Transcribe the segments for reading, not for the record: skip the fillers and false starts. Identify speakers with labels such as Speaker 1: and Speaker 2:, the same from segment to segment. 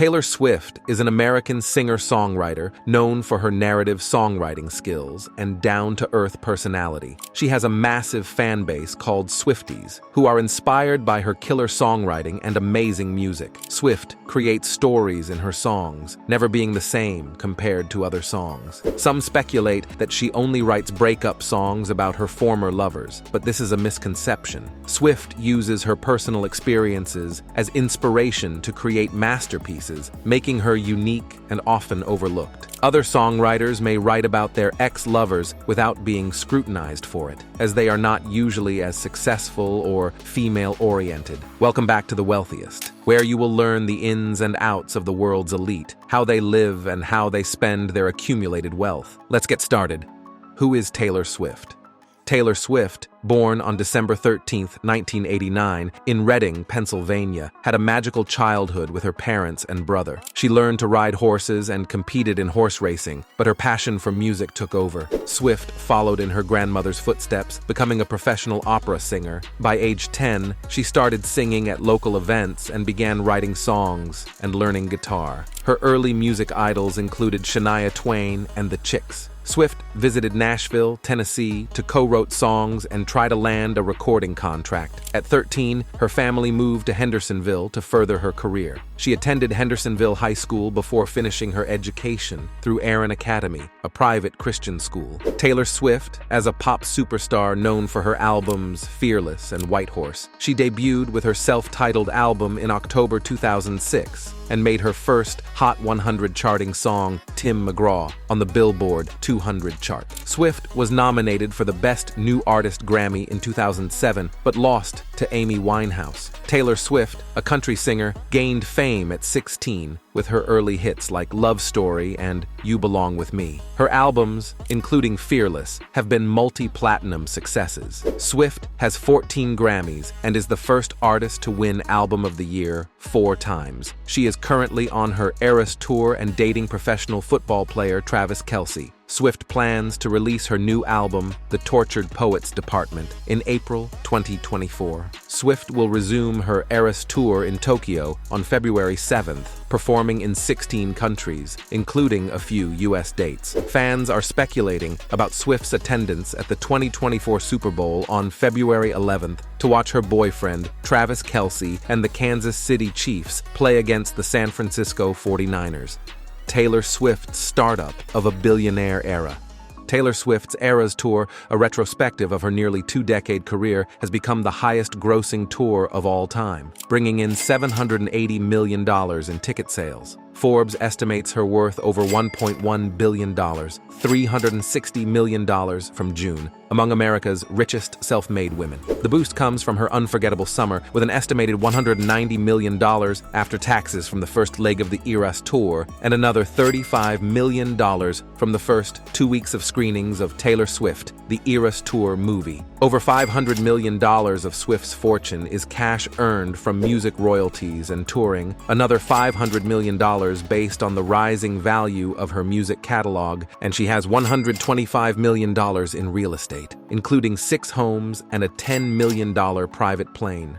Speaker 1: Taylor Swift is an American singer-songwriter known for her narrative songwriting skills and down-to-earth personality. She has a massive fan base called Swifties, who are inspired by her killer songwriting and amazing music. Swift creates stories in her songs, never being the same compared to other songs. Some speculate that she only writes breakup songs about her former lovers, but this is a misconception. Swift uses her personal experiences as inspiration to create masterpieces, making her unique and often overlooked. Other songwriters may write about their ex-lovers without being scrutinized for it, as they are not usually as successful or female-oriented. Welcome back to The Wealthiest, where you will learn the ins and outs of the world's elite, how they live and how they spend their accumulated wealth. Let's get started. Who is Taylor Swift? Taylor Swift, born on December 13, 1989, in Reading, Pennsylvania, had a magical childhood with her parents and brother. She learned to ride horses and competed in horse racing, but her passion for music took over. Swift followed in her grandmother's footsteps, becoming a professional opera singer. By age 10, she started singing at local events and began writing songs and learning guitar. Her early music idols included Shania Twain and the Chicks. Swift visited Nashville, Tennessee, to co-write songs and try to land a recording contract. At 13, her family moved to Hendersonville to further her career. She attended Hendersonville High School before finishing her education through Aaron Academy, a private Christian school. Taylor Swift, as a pop superstar known for her albums Fearless and White Horse, she debuted with her self-titled album in October 2006 and made her first Hot 100 charting song, Tim McGraw, on the Billboard 200 chart. Swift was nominated for the Best New Artist Grammy in 2007, but lost to Amy Winehouse. Taylor Swift, a country singer, gained fame at 16 with her early hits like Love Story and You Belong With Me. Her albums, including Fearless, have been multi-platinum successes. Swift has 14 Grammys and is the first artist to win Album of the Year 4 times. She is currently on her Eras Tour and dating professional football player Travis Kelce. Swift plans to release her new album, The Tortured Poets Department, in April 2024. Swift will resume her Eras Tour in Tokyo on February 7th, performing in 16 countries, including a few US dates. Fans are speculating about Swift's attendance at the 2024 Super Bowl on February 11th to watch her boyfriend, Travis Kelce, and the Kansas City Chiefs play against the San Francisco 49ers. Taylor Swift's startup of a billionaire era. Taylor Swift's Eras Tour, a retrospective of her nearly 2-decade career, has become the highest-grossing tour of all time, bringing in $780 million in ticket sales. Forbes estimates her worth over $1.1 billion, $360 million from June, among America's richest self-made women. The boost comes from her unforgettable summer, with an estimated $190 million after taxes from the first leg of the Eras Tour, and another $35 million from the first 2 weeks of screenings of Taylor Swift, the Eras Tour movie. Over $500 million of Swift's fortune is cash earned from music royalties and touring, another $500 million based on the rising value of her music catalog, and she has $125 million in real estate, including 6 homes and a $10 million private plane.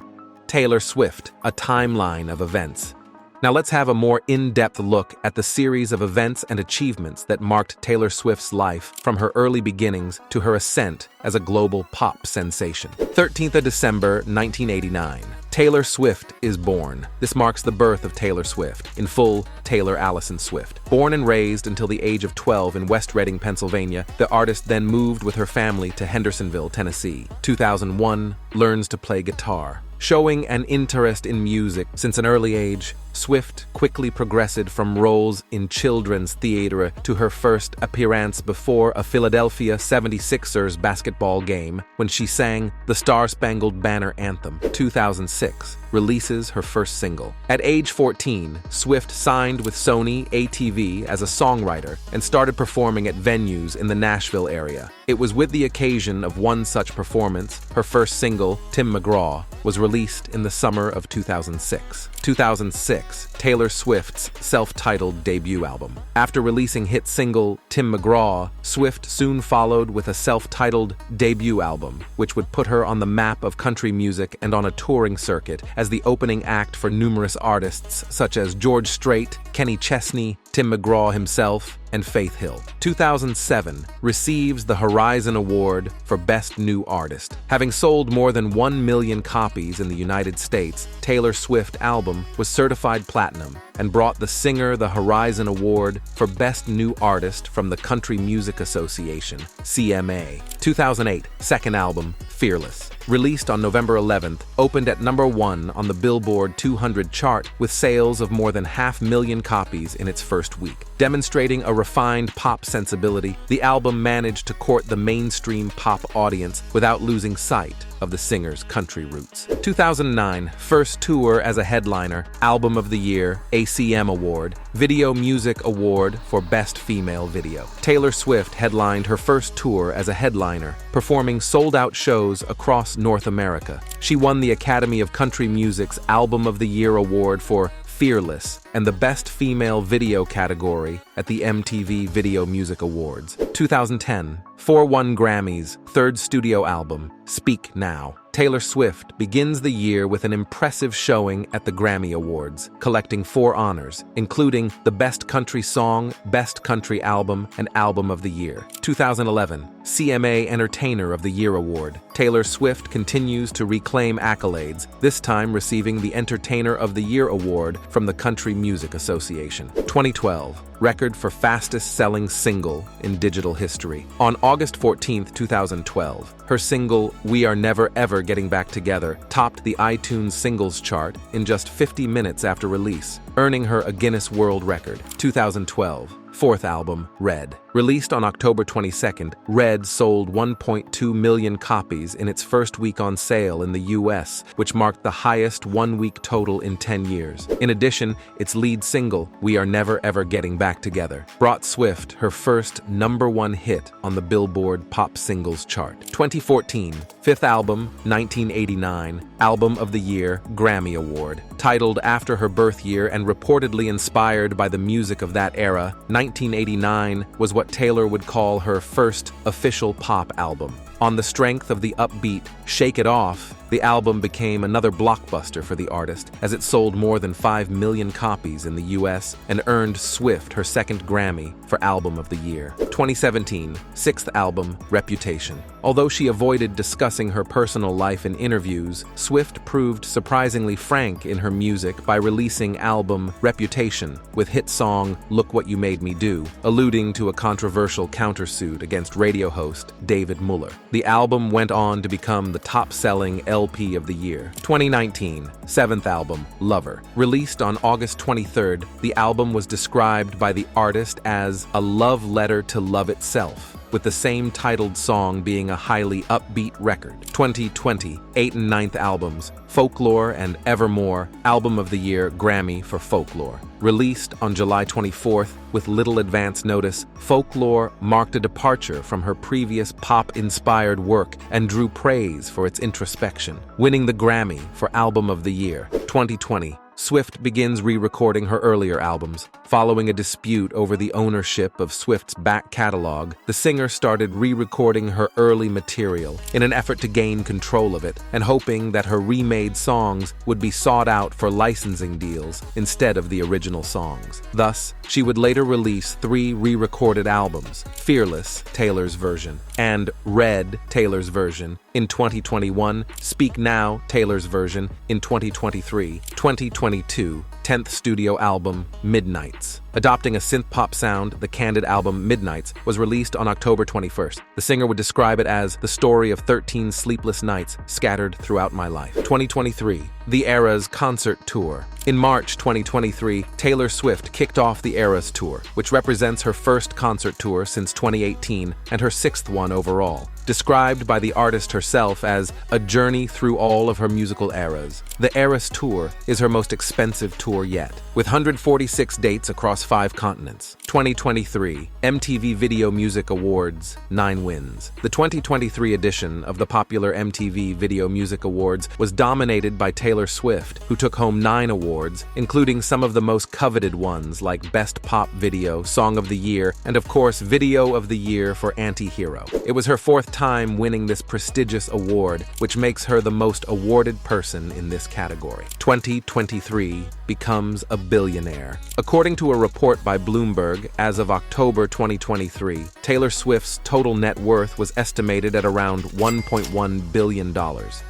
Speaker 1: Taylor Swift, a timeline of events. Now let's have a more in-depth look at the series of events and achievements that marked Taylor Swift's life from her early beginnings to her ascent as a global pop sensation. 13th of December, 1989. Taylor Swift is born. This marks the birth of Taylor Swift, in full Taylor Allison Swift. Born and raised until the age of 12 in West Reading, Pennsylvania, the artist then moved with her family to Hendersonville, Tennessee. 2001, learns to play guitar. Showing an interest in music since an early age, Swift quickly progressed from roles in children's theater to her first appearance before a Philadelphia 76ers basketball game when she sang the Star-Spangled Banner Anthem. 2006, releases her first single. At age 14, Swift signed with Sony ATV as a songwriter and started performing at venues in the Nashville area. It was with the occasion of one such performance, her first single, Tim McGraw, was released in the summer of 2006. 2006, Taylor Swift's self-titled debut album. After releasing hit single Tim McGraw, Swift soon followed with a self-titled debut album, which would put her on the map of country music and on a touring circuit as the opening act for numerous artists such as George Strait, Kenny Chesney, Tim McGraw himself, and Faith Hill. 2007 receives the Horizon Award for Best New Artist. Having sold more than 1 million copies in the United States, Taylor Swift's album was certified platinum and brought the singer the Horizon Award for Best New Artist from the Country Music Association, CMA. 2008, second album, Fearless. Released on November 11th, opened at #1 on the Billboard 200 chart with sales of more than 500,000 copies in its first week. Demonstrating a refined pop sensibility, the album managed to court the mainstream pop audience without losing sight of the singer's country roots. 2009, first tour as a headliner, Album of the Year, ACM Award, Video Music Award for Best Female Video. Taylor Swift headlined her first tour as a headliner, performing sold-out shows across North America. She won the Academy of Country Music's Album of the Year Award for Fearless and the Best Female Video category at the MTV Video Music Awards. 2010, 4 Grammys, third studio album, Speak Now. Taylor Swift begins the year with an impressive showing at the Grammy Awards, collecting 4 honors, including the Best Country Song, Best Country Album, and Album of the Year. 2011, CMA Entertainer of the Year Award. Taylor Swift continues to reclaim accolades, this time receiving the Entertainer of the Year Award from the Country Music Association. 2012, record for fastest-selling single in digital history. On August 14, 2012, her single, We Are Never Ever Getting Back Together, topped the iTunes singles chart in just 50 minutes after release, earning her a Guinness World Record. 2012, fourth album, Red. Released on October 22nd, Red sold 1.2 million copies in its first week on sale in the US, which marked the highest one-week total in 10 years. In addition, its lead single, We Are Never Ever Getting Back Together, brought Swift her first #1 hit on the Billboard Pop Singles chart. 2014, fifth album, 1989, Album of the Year, Grammy Award. Titled after her birth year and reportedly inspired by the music of that era, 1989 was what Taylor would call her first official pop album. On the strength of the upbeat Shake It Off, the album became another blockbuster for the artist as it sold more than 5 million copies in the US and earned Swift her second Grammy for Album of the Year. 2017, sixth album, Reputation. Although she avoided discussing her personal life in interviews, Swift proved surprisingly frank in her music by releasing album Reputation with hit song Look What You Made Me Do, alluding to a controversial countersuit against radio host David Muller. The album went on to become the top-selling LP of the year. 2019, seventh album, Lover. Released on August 23rd, the album was described by the artist as a love letter to love itself, with the same titled song being a highly upbeat record. 2020, 8th and 9th albums, Folklore and Evermore, Album of the Year, Grammy for Folklore. Released on July 24th with little advance notice, Folklore marked a departure from her previous pop-inspired work and drew praise for its introspection, winning the Grammy for Album of the Year. 2020, Swift begins re-recording her earlier albums. Following a dispute over the ownership of Swift's back catalog, the singer started re-recording her early material in an effort to gain control of it and hoping that her remade songs would be sought out for licensing deals instead of the original songs. Thus, she would later release 3 re-recorded albums, Fearless, Taylor's version, and Red, Taylor's version, in 2021, Speak Now, Taylor's version, in 2023, 2022, 10th studio album, Midnights. Adopting a synth-pop sound, the Candid album Midnights was released on October 21st. The singer would describe it as the story of 13 sleepless nights scattered throughout my life. 2023, The Eras Concert Tour. In March 2023, Taylor Swift kicked off the Eras Tour, which represents her first concert tour since 2018 and her 6th one overall. Described by the artist herself as a journey through all of her musical eras, the Eras Tour is her most expensive tour tour yet, with 146 dates across 5 continents. 2023 MTV Video Music Awards, 9 wins. The 2023 edition of the popular MTV Video Music Awards was dominated by Taylor Swift, who took home 9 awards, including some of the most coveted ones like Best Pop Video, Song of the Year, and of course Video of the Year for Anti-Hero. It was her 4th time winning this prestigious award, which makes her the most awarded person in this category. 2023 becomes a billionaire. According to a report by Bloomberg, as of October 2023, Taylor Swift's total net worth was estimated at around $1.1 billion.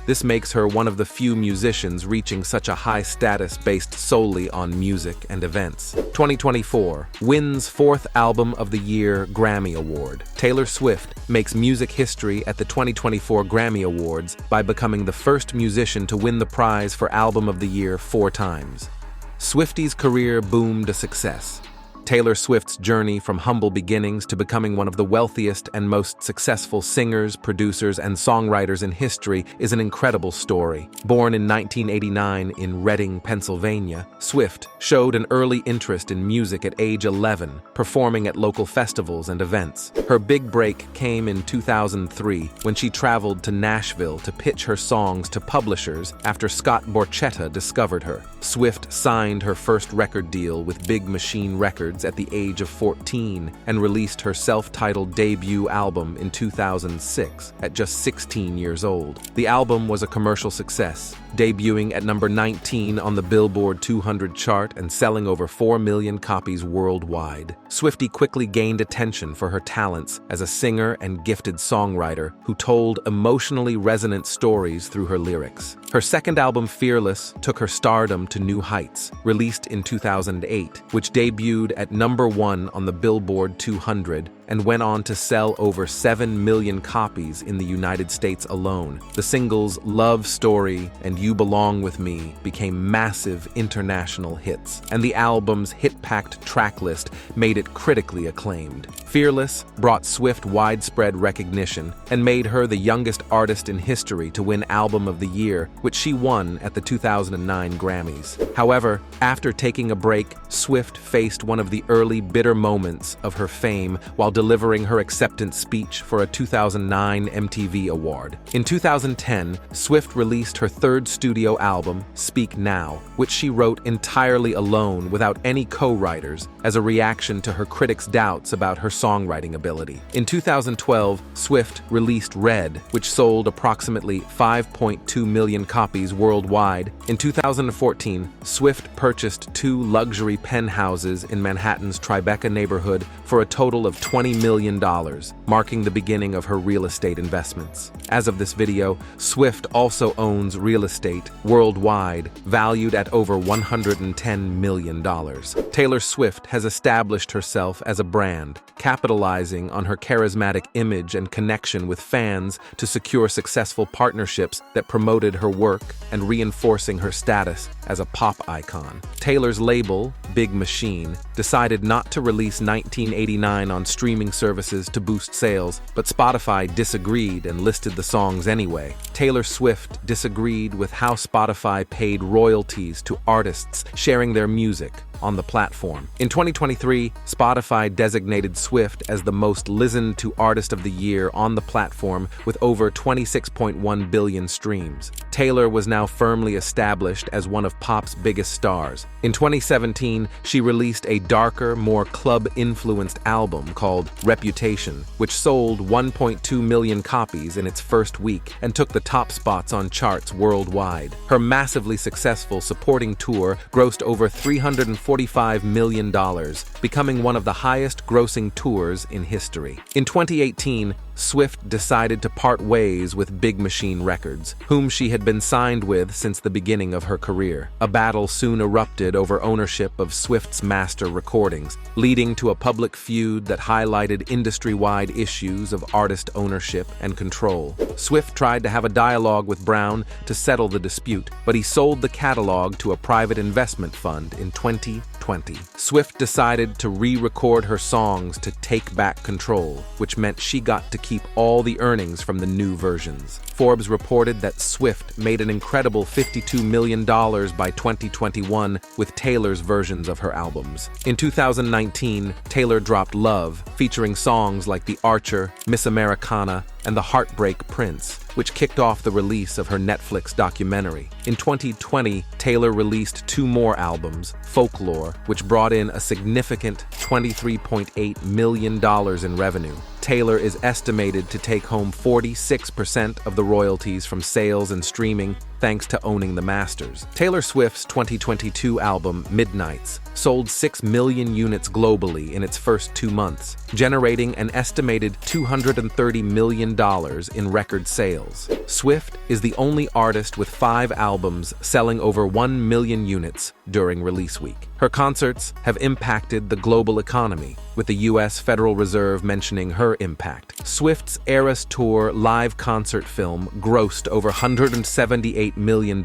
Speaker 1: This makes her one of the few musicians reaching such a high status based solely on music and events. 2024 wins 4th Album of the Year Grammy Award. Taylor Swift makes music history at the 2024 Grammy Awards by becoming the first musician to win the prize for Album of the Year 4 times. Swifty's career boomed to success. Taylor Swift's journey from humble beginnings to becoming one of the wealthiest and most successful singers, producers, and songwriters in history is an incredible story. Born in 1989 in Reading, Pennsylvania, Swift showed an early interest in music at age 11, performing at local festivals and events. Her big break came in 2003 when she traveled to Nashville to pitch her songs to publishers after Scott Borchetta discovered her. Swift signed her first record deal with Big Machine Records at the age of 14 and released her self-titled debut album in 2006 at just 16 years old. The album was a commercial success, debuting at number 19 on the Billboard 200 chart and selling over 4 million copies worldwide. Swiftie quickly gained attention for her talents as a singer and gifted songwriter who told emotionally resonant stories through her lyrics. Her second album, Fearless, took her stardom to new heights, released in 2008, which debuted at number 1 on the Billboard 200 and went on to sell over 7 million copies in the United States alone. The singles Love Story and You Belong With Me became massive international hits, and the album's hit-packed track list made it critically acclaimed. Fearless brought Swift widespread recognition and made her the youngest artist in history to win Album of the Year, which she won at the 2009 Grammys. However, after taking a break, Swift faced one of the early bitter moments of her fame while delivering her acceptance speech for a 2009 MTV Award. In 2010, Swift released her 3rd studio album, Speak Now, which she wrote entirely alone without any co-writers as a reaction to her critics' doubts about her songwriting ability. In 2012, Swift released Red, which sold approximately 5.2 million copies worldwide. In 2014, Swift purchased 2 luxury penthouses in Manhattan's Tribeca neighborhood for a total of $20 million, marking the beginning of her real estate investments. As of this video, Swift also owns real estate worldwide, valued at over $110 million. Taylor Swift has established herself as a brand, capitalizing on her charismatic image and connection with fans to secure successful partnerships that promoted her work and reinforcing her status as a pop icon. Taylor's label, Big Machine, decided not to release 1989 on streaming services to boost sales, but Spotify disagreed and listed the songs anyway. Taylor Swift disagreed with how Spotify paid royalties to artists sharing their music on the platform. In 2023, Spotify designated Swift as the most listened to artist of the year on the platform with over 26.1 billion streams. Taylor was now firmly established as one of pop's biggest stars. In 2017, she released a darker, more club-influenced album called Reputation, which sold 1.2 million copies in its first week and took the top spots on charts worldwide. Her massively successful supporting tour grossed over $345 million, becoming one of the highest-grossing tours in history. In 2018, Swift decided to part ways with Big Machine Records, whom she had been signed with since the beginning of her career. A battle soon erupted over ownership of Swift's master recordings, leading to a public feud that highlighted industry-wide issues of artist ownership and control. Swift tried to have a dialogue with Brown to settle the dispute, but he sold the catalog to a private investment fund in 2020. Swift decided to re-record her songs to take back control, which meant she got to keep all the earnings from the new versions. Forbes reported that Swift made an incredible $52 million by 2021 with Taylor's versions of her albums. In 2019, Taylor dropped Love, featuring songs like The Archer, Miss Americana, and The Heartbreak Prince, which kicked off the release of her Netflix documentary. In 2020, Taylor released 2 more albums, Folklore, which brought in a significant $23.8 million in revenue. Taylor is estimated to take home 46% of the royalties from sales and streaming, thanks to owning the masters. Taylor Swift's 2022 album, Midnights, sold 6 million units globally in its first 2 months, generating an estimated $230 million in record sales. Swift is the only artist with 5 albums selling over 1 million units during release week. Her concerts have impacted the global economy, with the U.S. Federal Reserve mentioning her impact. Swift's Eras Tour live concert film grossed over $178 million,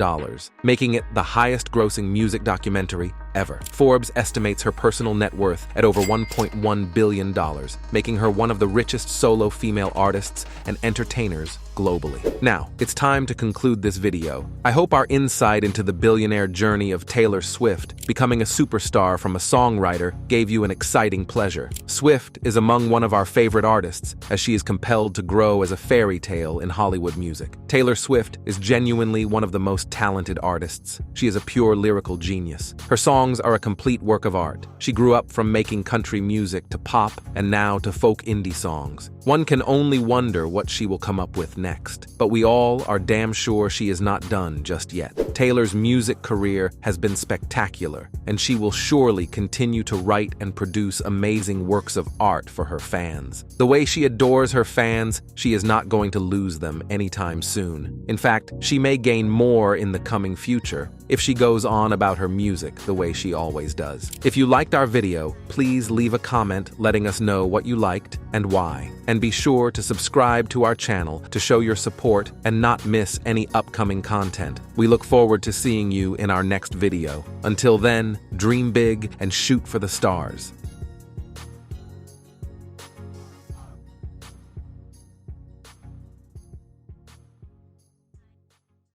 Speaker 1: making it the highest-grossing music documentary ever. Forbes estimates her personal net worth at over $1.1 billion, making her one of the richest solo female artists and entertainers globally. Now, it's time to conclude this video. I hope our insight into the billionaire journey of Taylor Swift, becoming a superstar from a songwriter, gave you an exciting pleasure. Swift is among one of our favorite artists, as she is compelled to grow as a fairy tale in Hollywood music. Taylor Swift is genuinely one of the most talented artists. She is a pure lyrical genius. Her songs are a complete work of art. She grew up from making country music to pop and now to folk indie songs. One can only wonder what she will come up with next, but we all are damn sure she is not done just yet. Taylor's music career has been spectacular, and she will surely continue to write and produce amazing works of art for her fans. The way she adores her fans, she is not going to lose them anytime soon. In fact, she may gain more in the coming future if she goes on about her music the way she always does. If you liked our video, please leave a comment letting us know what you liked and why. And be sure to subscribe to our channel to show your support and not miss any upcoming content. We look forward to seeing you in our next video. Until then, dream big and shoot for the stars.